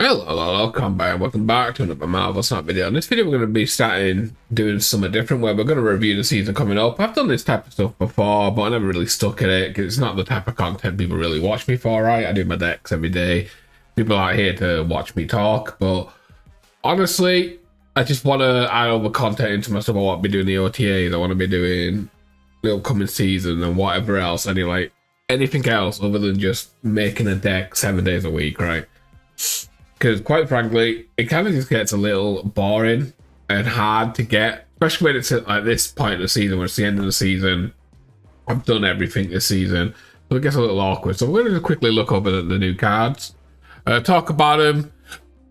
Hello, welcome back to another Marvel Snap video. In this video we're going to be starting doing something different where we're going to review the season coming up. I've done this type of stuff before, but I never really stuck at it because it's not the type of content people really watch me for, right? I do my decks every day. People are here to watch me talk, but honestly, I just want to add all the content into my stuff. I want to be doing the OTAs, I want to be doing the upcoming season and whatever else, anything else other than just making a deck 7 days a week, right? Because quite frankly, it kind of just gets a little boring and hard to get, especially when it's at like this point of the season, when it's the end of the season. I've done everything this season, so it gets a little awkward. So we're going to quickly look over the new cards, talk about them,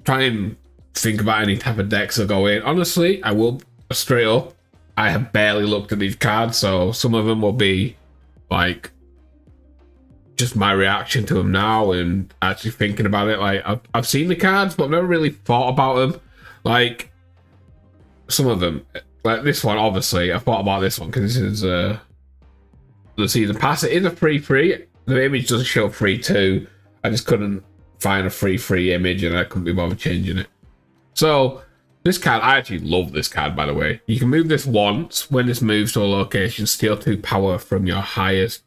try and think about any type of decks that go in. Honestly, I will straight up, I have barely looked at these cards, so some of them will be like just my reaction to them now and actually thinking about it. Like I've seen the cards, but I've never really thought about them. Like some of them, like this one, obviously I thought about this one because this is the season pass. It is a free. The image doesn't show free too. I just couldn't find a free image and I couldn't be bothered changing it. So this card, I actually love this card, by the way. You can move this once. When this moves to a location, steal 2 power from the highest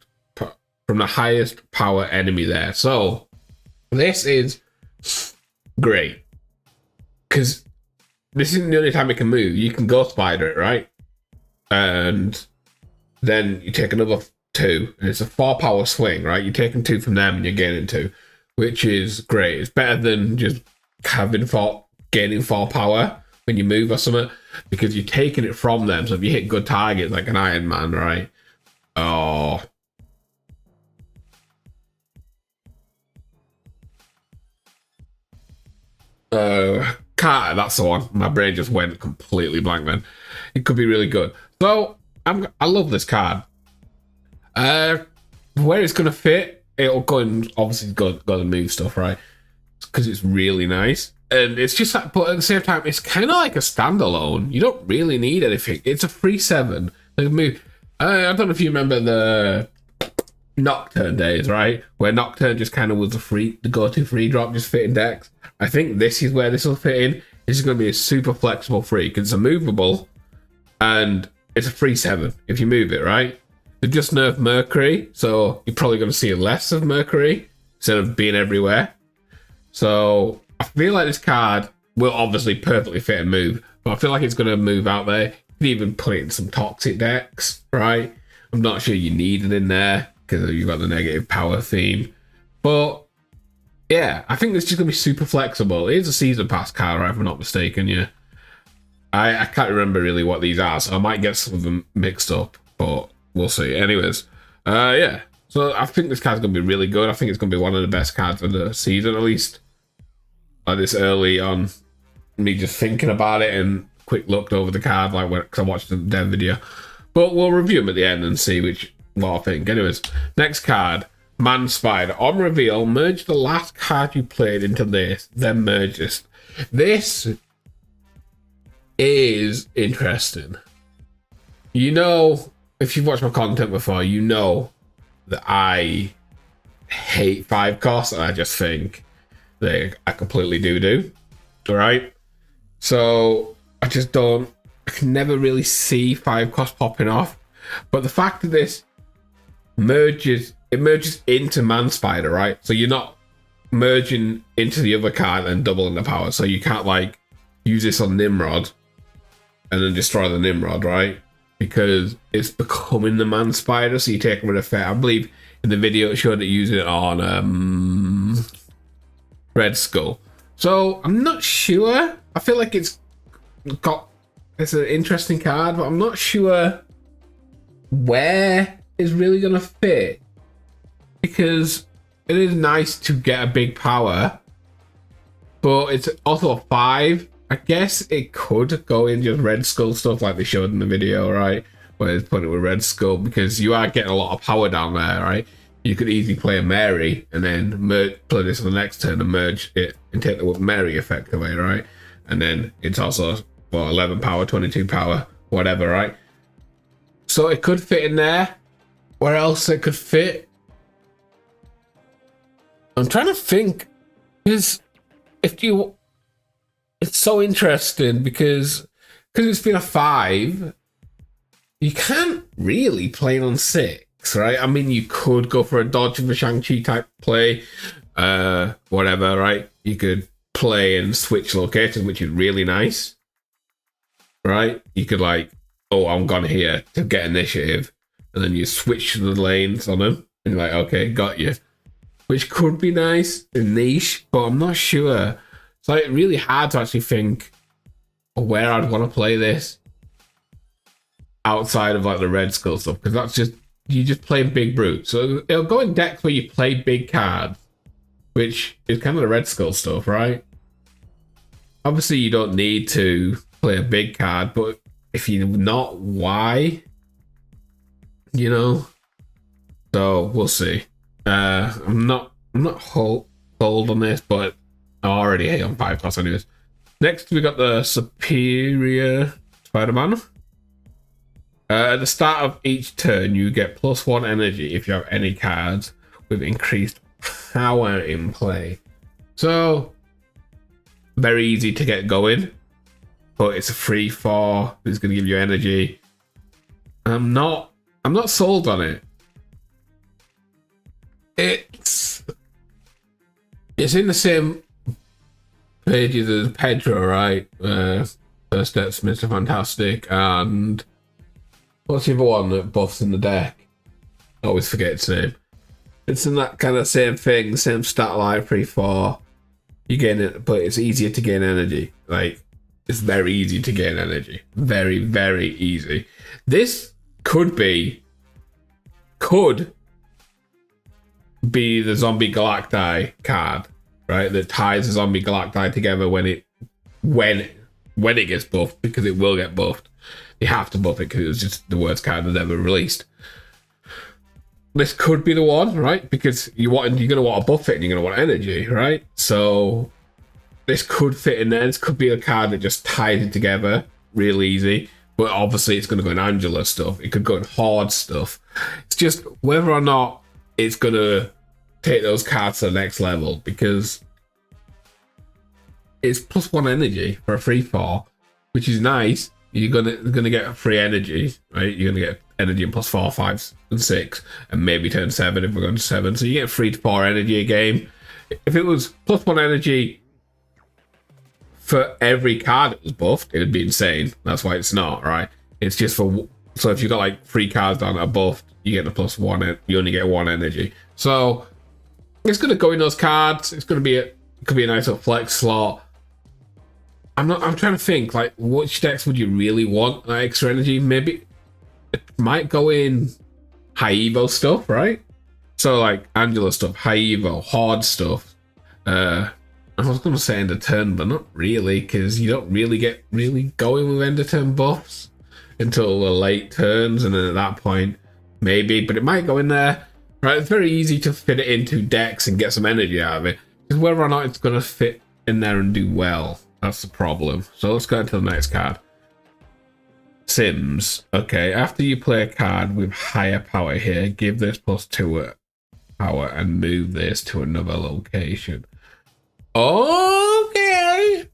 power enemy there. So this is great because this isn't the only time it can move. You can go spider it, right? And then you take another 2 and it's a 4 power swing, right? You're taking 2 from them and you're gaining 2, which is great. It's better than just gaining 4 power when you move or something, because you're taking it from them. So if you hit good targets like an Iron Man, right? Oh, Carter, that's the one. My brain just went completely blank then. It could be really good. So I love this card. Where it's gonna fit, it'll go in. Obviously, got to move stuff, right? Because it's really nice, and it's just like, but at the same time, it's kind of like a standalone. You don't really need anything. It's a free 7. They move. I don't know if you remember the Nocturne days, right? Where Nocturne just kind of was the go-to free drop, just fitting decks. I think this is where this will fit in. This is going to be a super flexible free because it's a movable and it's a free 7 if you move it, right? They just nerfed Mercury, so you're probably going to see less of Mercury instead of being everywhere. So I feel like this card will obviously perfectly fit and move, but I feel like it's going to move out there. You can even put it in some toxic decks, right? I'm not sure you need it in there because you've got the negative power theme. But yeah, I think this is just going to be super flexible. It is a season pass card, right, if I'm not mistaken, yeah. I can't remember really what these are, so I might get some of them mixed up, but we'll see. Anyways, yeah. So I think this card's going to be really good. I think it's going to be one of the best cards of the season, at least like this early on. Me just thinking about it and quick looked over the card, like because I watched the dev video. But we'll review them at the end and see what I think. Anyways, next card, Man Spider. On reveal, merge the last card you played into this, then merge this. This is interesting. You know, if you've watched my content before, you know that I hate 5 costs, and I just think I completely do. All right? So I just don't. I can never really see 5 costs popping off. But the fact that this merges into Man Spider, right? So you're not merging into the other card and doubling the power. So you can't like use this on Nimrod and then destroy the Nimrod, right? Because it's becoming the Man Spider, so you take rid of effect. I believe in the video it showed it using it on Red Skull. So I'm not sure. I feel like it's an interesting card, but I'm not sure where it's really gonna fit, because it is nice to get a big power, but it's also a 5. I guess it could go in just Red Skull stuff like they showed in the video, right? Where it's putting it with Red Skull, because you are getting a lot of power down there, right? You could easily play a Mary and then play this on the next turn and merge it and take the Mary effect away, right? And then it's also 11 power, 22 power, whatever, right? So it could fit in there. Where else it could fit? I'm trying to think. Is if you, it's so interesting because it's been a 5, you can't really play on 6, right? I mean, you could go for a dodge of a Shang-Chi type play, whatever, right? You could play and switch locations, which is really nice, right? You could like, oh, I'm gone here to get initiative, and then you switch the lanes on them, and you're like, okay, got you. Which could be nice and niche, but I'm not sure. It's like really hard to actually think where I'd want to play this outside of like the Red Skull stuff, because that's just, you just play big brute. So it'll go in decks where you play big cards, which is kind of the Red Skull stuff, right? Obviously, you don't need to play a big card, but if you're not, why? You know? So we'll see. I'm not sold on this, but I'm already hate on 5 class anyways. Next, we got the Superior Spider-Man. At the start of each turn, you get +1 energy if you have any cards with increased power in play. So, very easy to get going, but it's a free 4. It's going to give you energy. I'm not sold on it. It's in the same pages as Pedro, right? First Steps, Mr. Fantastic, and what's the other one that buffs in the deck? I always forget its name. It's in that kind of same thing, same stat library for you gain it, but it's easier to gain energy. Like, it's very easy to gain energy. Very, very easy. This could be the Zombie Galacti card, right? That ties the Zombie Galacti together when it gets buffed, because it will get buffed. You have to buff it because it was just the worst card that's ever released. This could be the one, right? Because you're going to want to buff it and you're going to want energy, right? So this could fit in there. This could be a card that just ties it together real easy. But obviously it's going to go in Angela stuff. It could go in Horde stuff. It's just whether or not it's going to take those cards to the next level, because it's +1 energy for a free 4, which is nice. You're gonna get free energy, right? You're gonna get energy in +4, 5, and 6, and maybe turn 7 if we're going to 7. So you get 3 to 4 energy a game. If it was +1 energy for every card that was buffed, it would be insane. That's why it's not, right? It's just for, so if you've got like 3 cards that are buffed, you get the +1, you only get 1 energy. So it's gonna go in those cards. It's gonna be it could be a nice little flex slot. I'm trying to think, like, which decks would you really want that extra energy? Maybe it might go in high evo stuff, right? So like Angela stuff, high evo, Horde stuff. I was gonna say end of turn, but not really, because you don't really get going with end of turn buffs until the late turns, and then at that point maybe, but it might go in there, right? It's very easy to fit it into decks and get some energy out of it. Just whether or not it's gonna fit in there and do well, that's the problem. So let's go into the next card. Sims. Okay, after you play a card with higher power here, give this +2 power and move this to another location. Okay.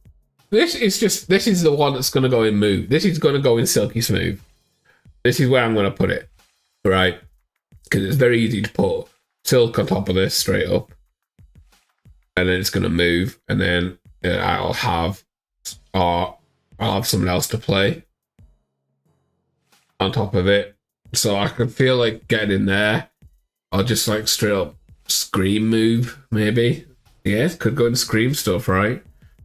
This is the one that's gonna go in move. This is gonna go in Silky Smooth. This is where I'm gonna put it, right? Because it's very easy to put Silk on top of this straight up, and then it's gonna move, and then I'll have someone else to play on top of it. So I can feel like getting in there, or just like straight up Scream move, maybe. Yeah, it could go into Scream stuff, right?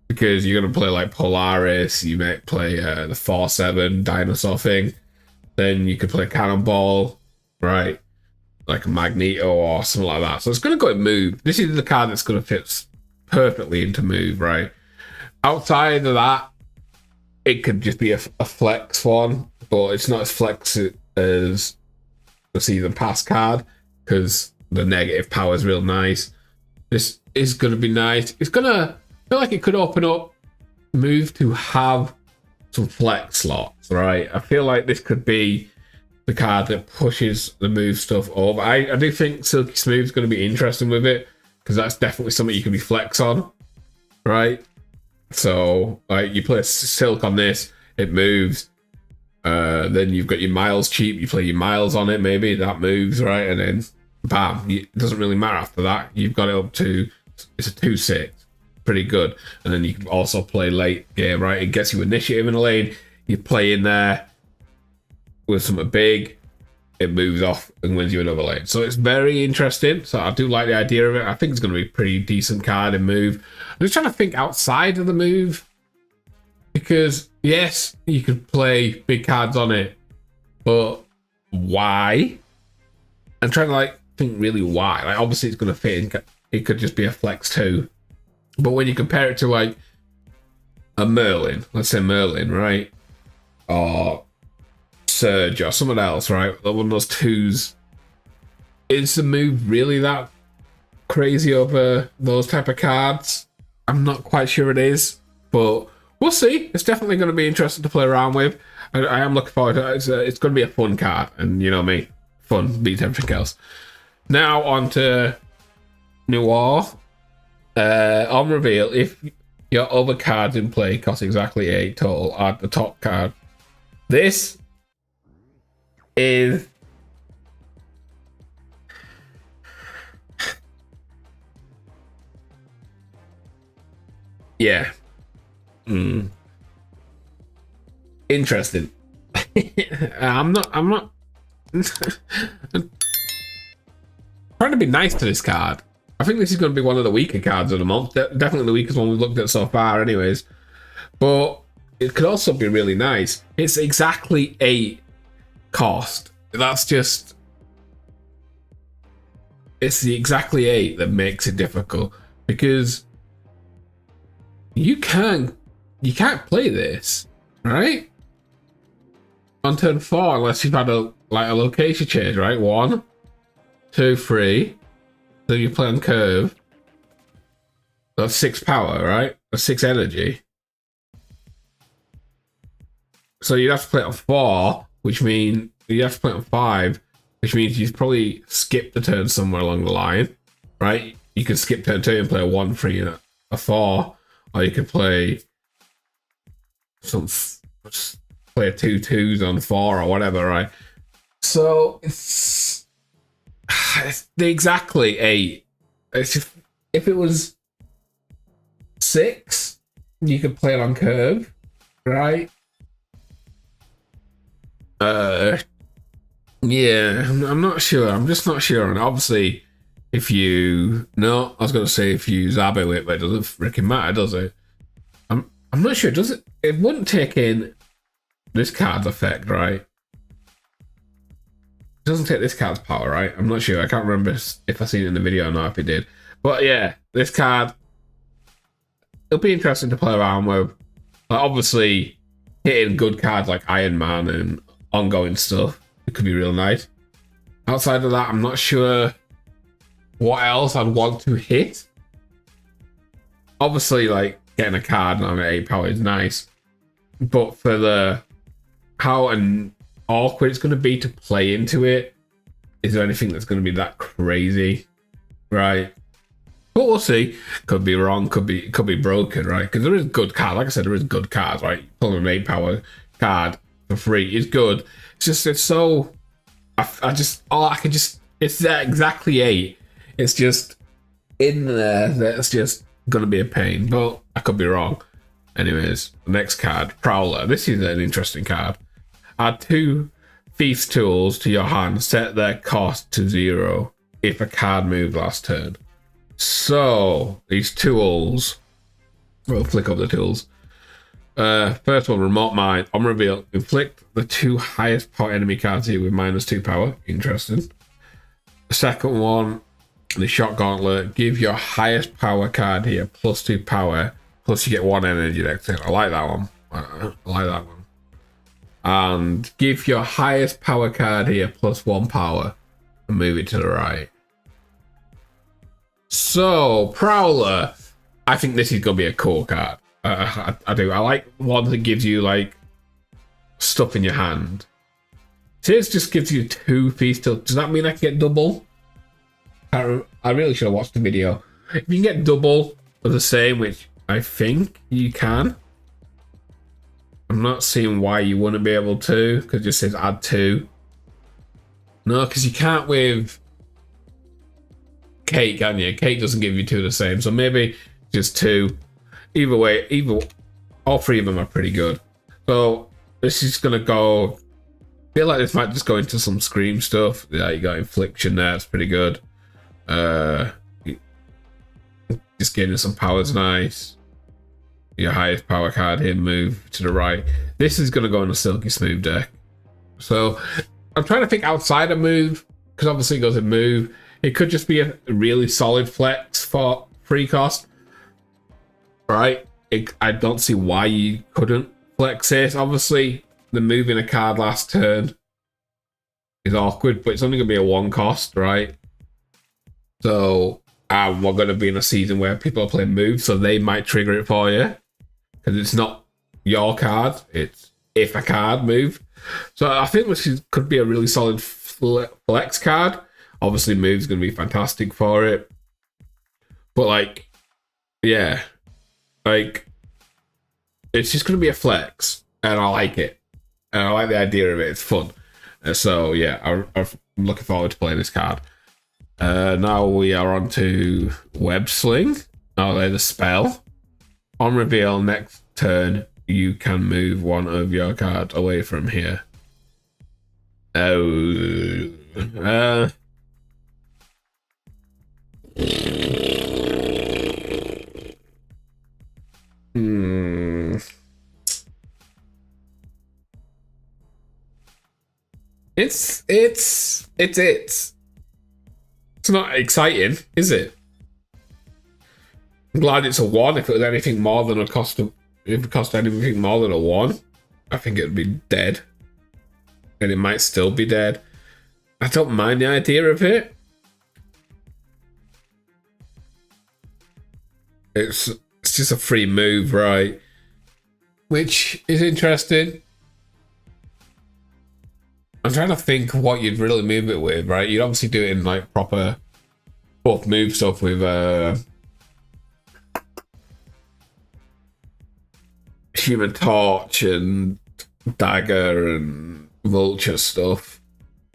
Because you're gonna play like Polaris, you might play the 4/7 dinosaur thing, then you could play Cannonball, right? Like a Magneto or something like that. So it's gonna go in move. This is the card that's gonna fit perfectly into move, right? Outside of that, it could just be a flex one, but it's not as flex as the season pass card, because the negative power is real nice. This is going to be nice. It's going to feel like it could open up move to have some flex slots, right? I feel like this could be the card that pushes the move stuff over. I do think Silky Smooth is going to be interesting with it, because that's definitely something you can be flex on. right? So like you play a silk on this, it moves. Then you've got your miles cheap. You play your miles on it, maybe that moves, right? And then bam, it doesn't really matter after that. You've got it up to it's a 2/6, pretty good. And then you can also play late game, right? It gets you initiative in a lane. You play in there with something big, it moves off and wins you another lane. So it's very interesting. So I do like the idea of it. I think it's going to be a pretty decent card in move. I'm just trying to think outside of the move, because yes, you could play big cards on it, but why? I'm trying to like think really why. Like obviously it's going to fit in. It could just be a flex too, but when you compare it to like a Merlin, let's say Merlin, right, or Surge or someone else, right? One of those twos. Is the move really that crazy over those type of cards? I'm not quite sure it is, but we'll see. It's definitely going to be interesting to play around with. I am looking forward to it. It's going to be a fun card, and you know me, fun beats everything else. Now on to Noir. On reveal, if your other cards in play cost exactly 8 total, add the top card. This is yeah. Interesting. I'm not trying to be nice to this card. I think this is going to be one of the weaker cards of the month. Definitely the weakest one we've looked at so far anyways. But it could also be really nice. It's exactly 8 cost. That's just, it's the exactly 8 that makes it difficult, because you can't play this, right? On turn 4 unless you've had a location change, right? 1, 2, 3. So you play on curve. That's 6 power, right? That's 6 energy. So you'd have to play it on 4, which means you have to play it on 5, which means you'd probably skip the turn somewhere along the line, right? You could skip turn 2 and play a 1, 3, and a 4, or you could play play a 2 2s on 4 or whatever, right? So it's the exactly 8. It's just, if it was 6, you could play it on curve, right? Yeah, I'm not sure. I'm just not sure. And obviously, if you I was gonna say if you Zabu it, but it doesn't freaking matter, does it? I'm not sure. Does it? It wouldn't take in this card's effect, right? It doesn't take this card's power, right? I'm not sure. I can't remember if I seen it in the video or not. If it did, but yeah, this card, it'll be interesting to play around with. Like, obviously, hitting good cards like Iron Man and ongoing stuff, it could be real nice. Outside of that, I'm not sure what else I'd want to hit. Obviously, like getting a card on 8 power is nice, but for the how awkward it's going to be to play into it, is there anything that's going to be that crazy, right? But we'll see. Could be wrong. Could be broken, right? Because there is good cards. Like I said, there is good cards, right? Pulling an 8 power card for free is good. It's just, it's so, it's that exactly 8. It's just in there that's just gonna be a pain, but I could be wrong. Anyways, the next card, Prowler. This is an interesting card. Add 2 Thief's tools to your hand. Set their cost to 0 if a card moved last turn. So these tools, we'll flick up the tools. First one, Remote Mine. On reveal, inflict the 2 highest power enemy cards here with -2 power. Interesting. The second one, the Shot Gauntlet. Give your highest power card here +2 power, plus you get 1 energy next turn. I like that one. I like that one. And give your highest power card here +1 power and move it to the right. So, Prowler, I think this is going to be a cool card. I do. I like one that gives you, like, stuff in your hand. This just gives you 2 feast. Does that mean I can get double? I really should have watched the video. If you can get double of the same, which I think you can. I'm not seeing why you wouldn't be able to, because it just says add 2. No, because you can't with Cake, can you? Cake doesn't give you 2 the same, so maybe just 2. Either way, all 3 of them are pretty good. So this is gonna go. I feel like this might just go into some Scream stuff. Yeah, you got Infliction there, it's pretty good. Just gaining some powers, nice. Your highest power card here, move to the right. This is gonna go in a Silky Smooth deck. So I'm trying to think outside of move, because obviously it goes in move. It could just be a really solid flex for free cost, right? I don't see why you couldn't flex this. Obviously, the moving a card last turn is awkward, but it's only going to be a 1 cost, right? So we're going to be in a season where people are playing moves, so they might trigger it for you, because it's not your card, it's if a card move. So I think this could be a really solid flex card. Obviously, move's going to be fantastic for it. But, like, yeah. Like, it's just going to be a flex. And I like it. And I like the idea of it. It's fun. So, yeah, I'm looking forward to playing this card. Now we are on to Web Sling. Oh, there's a spell. On reveal, next turn, you can move one of your cards away from here. Oh. It's not exciting, is it? I'm glad it's a 1. If it was anything more than if it cost anything more than a 1, I think it'd be dead. And it might still be dead. I don't mind the idea of it. It's just a free move, right? Which is interesting. I'm trying to think what you'd really move it with, right? You'd obviously do it in like proper buff move stuff with Human Torch and Dagger and Vulture stuff,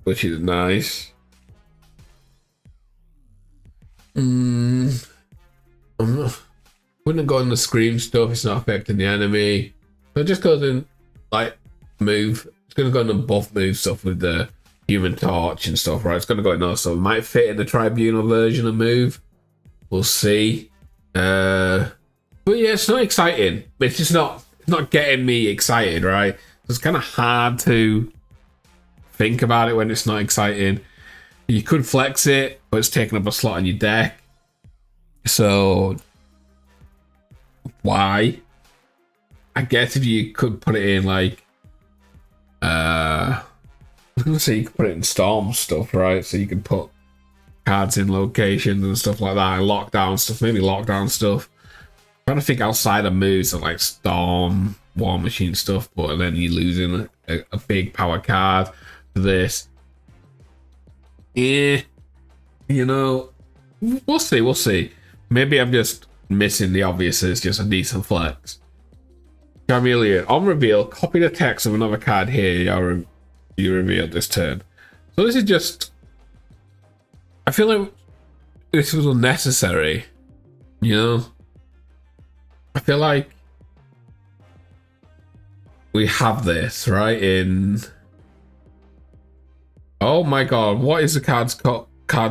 which is nice. Wouldn't go in the Scream stuff, it's not affecting the enemy. So it just goes in like move. It's gonna go in the buff move stuff with the Human Torch and stuff, right? It's gonna go in those, so it might fit in the Tribunal version of move. We'll see. But yeah, it's not exciting. It's just not getting me excited, right? It's kind of hard to think about it when it's not exciting. You could flex it, but it's taking up a slot in your deck. So why? I guess if you could put it in like I was gonna say you could put it in storm stuff, right? So you can put cards in locations and stuff like that, and lockdown stuff, maybe lockdown stuff. I'm trying to think outside of moves of like storm, war machine stuff, but then you're losing a big power card to this. Yeah, you know, we'll see. Maybe I'm just missing the obvious. It's just a decent flex. Chameleon. On reveal, copy the text of another card here you revealed this turn. So this is just... I feel like this was unnecessary. You know? I feel like we have this, right? In... Oh my god, what is the card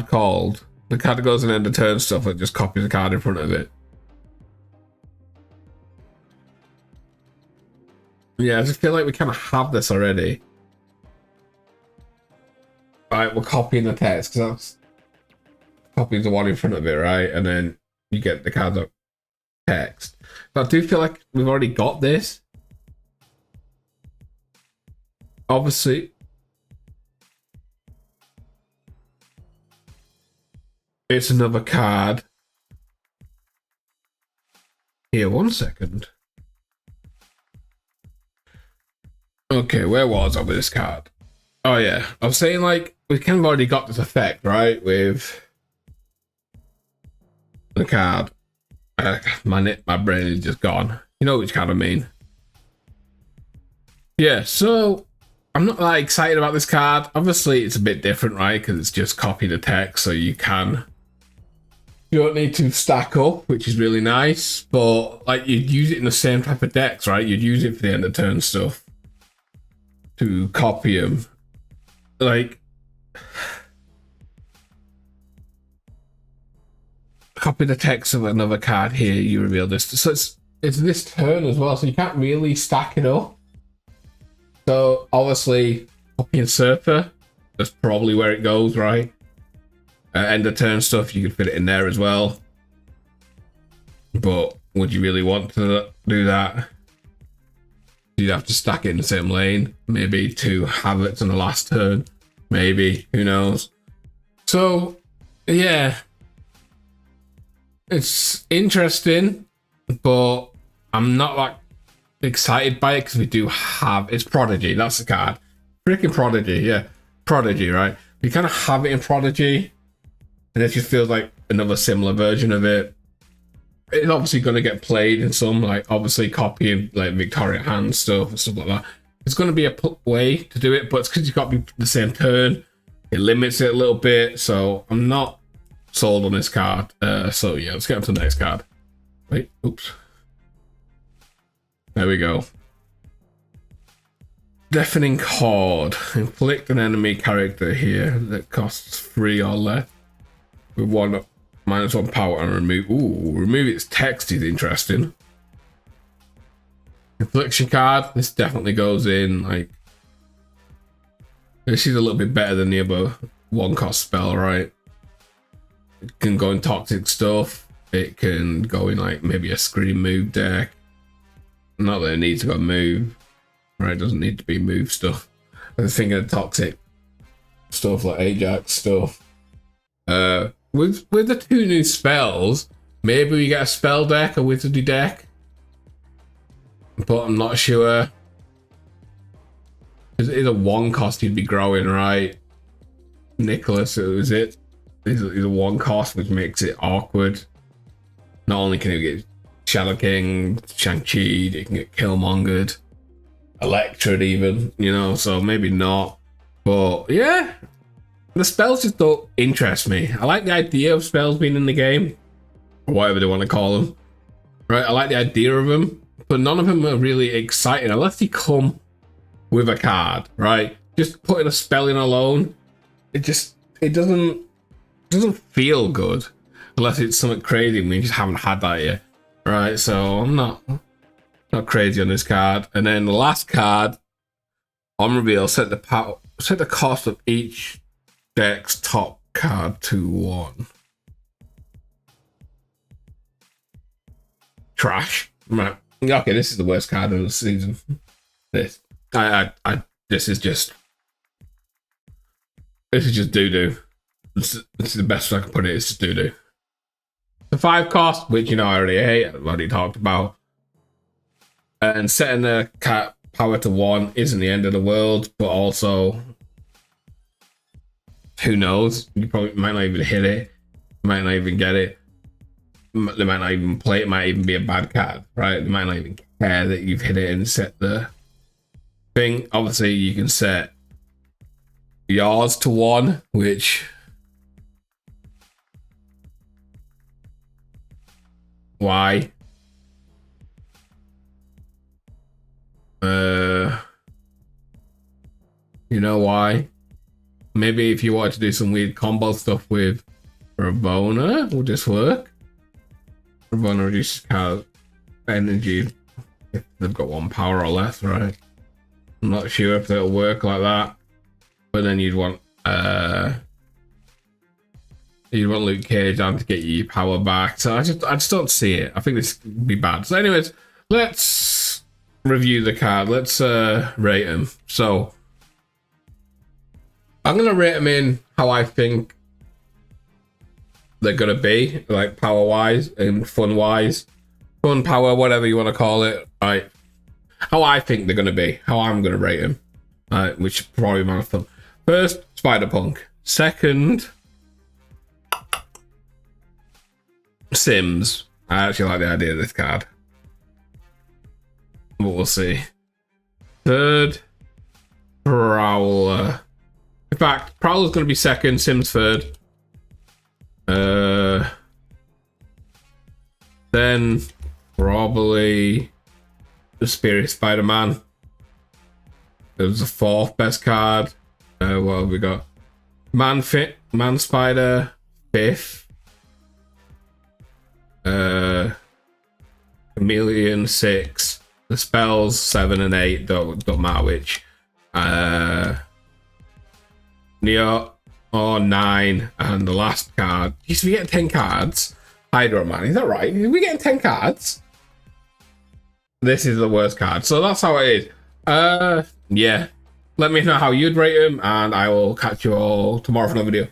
called? The card that goes in end of turn stuff that just copies the card in front of it. Yeah, I just feel like we kind of have this already. Right, we're copying the text, because that's copying the one in front of it, right? And then you get the card that text. So I do feel like we've already got this. Obviously, it's another card. Here, 1 second. Okay, where was I with this card? Oh yeah, I was saying like we kind of already got this effect, right? With the card. My brain is just gone. You know which card I mean. Yeah, so I'm not that excited about this card. Obviously, it's a bit different, right? Because it's just copy the text, so you don't need to stack up, which is really nice. But like, you'd use it in the same type of decks, right? You'd use it for the end of turn stuff to copy them. Like, copy the text of another card here. You reveal this, so it's this turn as well. So you can't really stack it up. So obviously, copy and Surfer, that's probably where it goes, right? End of turn stuff, you can fit it in there as well. But would you really want to do that? You'd have to stack it in the same lane. Maybe 2 Habits on the last turn. Maybe, who knows? So, yeah. It's interesting, but I'm not like excited by it because we do have, it's Prodigy, that's the card. Freaking Prodigy, yeah. Prodigy, right? We kind of have it in Prodigy, and it just feels like another similar version of it. It's obviously going to get played in some, like, obviously copying, like, Victoria Hand stuff and stuff like that. It's going to be a way to do it, but it's because you've got to be the same turn. It limits it a little bit, so I'm not sold on this card. So, yeah, let's get on to the next card. Wait, oops. There we go. Deafening Horde. Inflict an enemy character here that costs 3 or less with -1 power and remove its text is interesting. Infliction card. This definitely goes in, like, this is a little bit better than the other 1-cost spell, right? It can go in toxic stuff. It can go in, like, maybe a screen move deck. Not that it needs to go move, right? It doesn't need to be move stuff. I was thinking of toxic stuff like Ajax stuff. With the 2 new spells, maybe we get a spell deck, a wizardy deck, but I'm not sure. Because it is a 1-cost you'd be growing, right? Nicholas, is it? It's a 1-cost, which makes it awkward. Not only can it get Shadow King, Shang-Chi, it can get Killmongered, Electrode even, you know, so maybe not. But yeah, the spells just don't interest me. I like the idea of spells being in the game, or whatever they want to call them. Right, I like the idea of them, but none of them are really exciting unless they come with a card, right? Just putting a spell in alone, it doesn't feel good unless it's something crazy and we just haven't had that yet. Right, so I'm not crazy on this card. And then the last card on reveal, set the cost of each deck's top card to 1. Trash. Right. Okay, this is the worst card of the season. This is just doo-doo. This is the best I can put it. It's just doo-doo. The 5 cost, which, you know, I already hate, I've already talked about. And setting the cat power to 1 isn't the end of the world, but also, who knows? You probably might not even hit it, might not even get it. They might not even play it. It might even be a bad card, right? They might not even care that you've hit it and set the thing. Obviously, you can set yours to 1, which, why? You know why? Maybe if you want to do some weird combo stuff with Ravonna, will this work? Ravonna reduces card energy if they've got 1 power or less, right? I'm not sure if that'll work like that. But then you'd want Luke Cage down to get your power back. So I just don't see it. I think this would be bad. So anyways, let's review the card. Let's rate them. So I'm gonna rate them in how I think they're gonna be, like power wise and fun wise, fun power, whatever you want to call it. Right, how I think they're gonna be, how I'm gonna rate them. Right, which is probably my fun. First, Spider-Punk. Second, Sims. I actually like the idea of this card. But we'll see. Third, Prowler. In fact, Prowler's going to be second, Sims third. Then probably the Spirit Spider-Man. It was the fourth best card. What have we got? Man Spider, fifth. Chameleon, six. The spells, 7 and 8. Don't matter which. Neo, 9. And the last card. Jeez, we get 10 cards. Hydro Man, is that right? Are we getting 10 cards? This is the worst card. So that's how it is. Yeah. Let me know how you'd rate them, and I will catch you all tomorrow for another video.